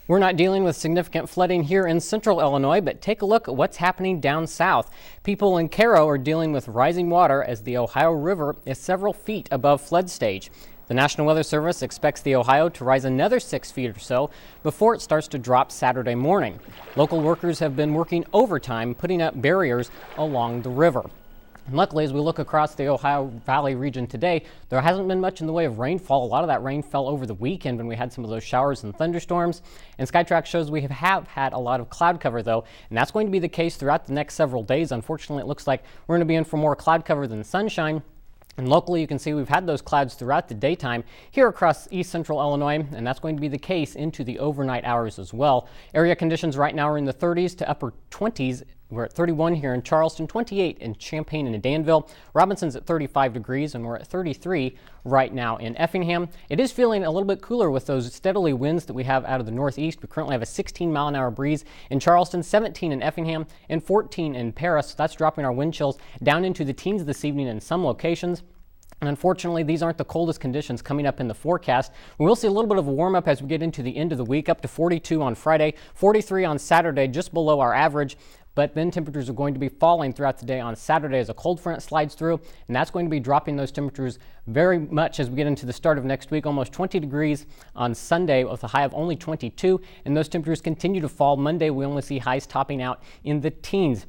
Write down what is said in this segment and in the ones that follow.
We're not dealing with significant flooding here in central Illinois, but take a look at what's happening down south. People in Cairo are dealing with rising water as the Ohio River is several feet above flood stage. The National Weather Service expects the Ohio to rise another 6 feet or so before it starts to drop Saturday morning. Local workers have been working overtime putting up barriers along the river. And luckily, as we look across the Ohio Valley region today, there hasn't been much in the way of rainfall. A lot of that rain fell over the weekend when we had some of those showers and thunderstorms. And Skytrack shows we have had a lot of cloud cover, though, and that's going to be the case throughout the next several days. Unfortunately, it looks like we're going to be in for more cloud cover than sunshine. And locally, you can see we've had those clouds throughout the daytime here across east central Illinois, and that's going to be the case into the overnight hours as well. Area conditions right now are in the 30s to upper 20s. We're at 31 here in Charleston, 28 in Champaign and Danville. Robinson's at 35 degrees, and we're at 33 right now in Effingham. It is feeling a little bit cooler with those steadily winds that we have out of the northeast. We currently have a 16-mile-an-hour breeze in Charleston, 17 in Effingham, and 14 in Paris. So that's dropping our wind chills down into the teens this evening in some locations. And unfortunately, these aren't the coldest conditions coming up in the forecast. We will see a little bit of a warm up as we get into the end of the week, up to 42 on Friday, 43 on Saturday, just below our average. But then temperatures are going to be falling throughout the day on Saturday as a cold front slides through, and that's going to be dropping those temperatures very much as we get into the start of next week. Almost 20 degrees on Sunday with a high of only 22, and those temperatures continue to fall. Monday, we only see highs topping out in the teens.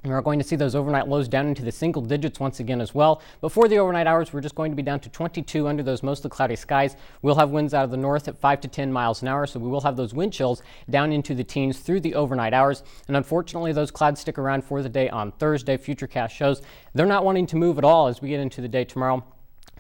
We're going to see those overnight lows down into the single digits once again as well. Before the overnight hours, we're just going to be down to 22 under those mostly cloudy skies. We'll have winds out of the north at 5 to 10 miles an hour, so we will have those wind chills down into the teens through the overnight hours. And unfortunately, those clouds stick around for the day on Thursday. Futurecast shows they're not wanting to move at all as we get into the day tomorrow.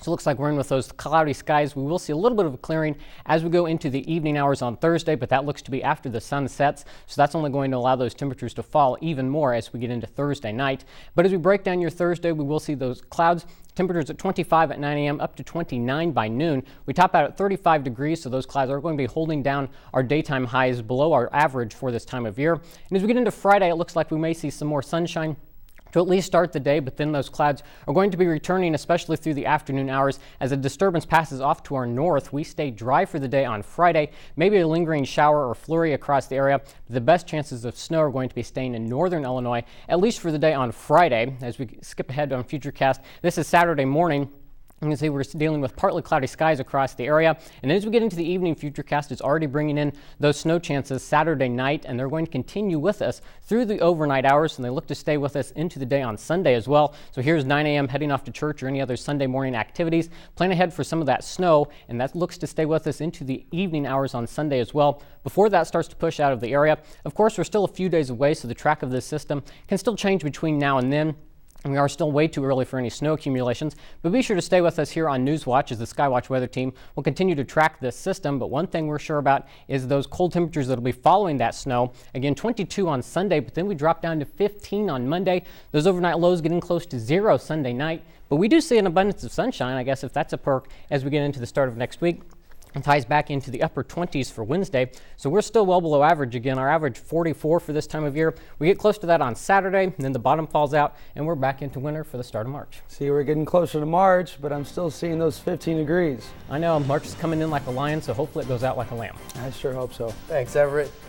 So it looks like we're in with those cloudy skies. We will see a little bit of a clearing as we go into the evening hours on Thursday, but that looks to be after the sun sets. So that's only going to allow those temperatures to fall even more as we get into Thursday night. But as we break down your Thursday, we will see those clouds. Temperatures at 25 at 9 a.m. up to 29 by noon. We top out at 35 degrees, so those clouds are going to be holding down our daytime highs below our average for this time of year. And as we get into Friday, it looks like we may see some more sunshine to at least start the day, but then those clouds are going to be returning, especially through the afternoon hours. As a disturbance passes off to our north, we stay dry for the day on Friday, maybe a lingering shower or flurry across the area. The best chances of snow are going to be staying in northern Illinois, at least for the day on Friday. As we skip ahead on Futurecast, this is Saturday morning. You can see we're dealing with partly cloudy skies across the area. And as we get into the evening, Futurecast is already bringing in those snow chances Saturday night, and they're going to continue with us through the overnight hours, and they look to stay with us into the day on Sunday as well. So here's 9 a.m. heading off to church or any other Sunday morning activities. Plan ahead for some of that snow, and that looks to stay with us into the evening hours on Sunday as well, before that starts to push out of the area. Of course, we're still a few days away, so the track of this system can still change between now and then. And we are still way too early for any snow accumulations, but be sure to stay with us here on Newswatch as the Skywatch weather team will continue to track this system. But one thing we're sure about is those cold temperatures that will be following that snow. Again, 22 on Sunday, but then we drop down to 15 on Monday. Those overnight lows getting close to 0 Sunday night. But we do see an abundance of sunshine, I guess, if that's a perk as we get into the start of next week. It ties back into the upper 20s for Wednesday. So we're still well below average again. Our average 44 for this time of year. We get close to that on Saturday, and then the bottom falls out, and we're back into winter for the start of March. See, we're getting closer to March, but I'm still seeing those 15 degrees. I know, March is coming in like a lion, so hopefully it goes out like a lamb. I sure hope so. Thanks, Everett.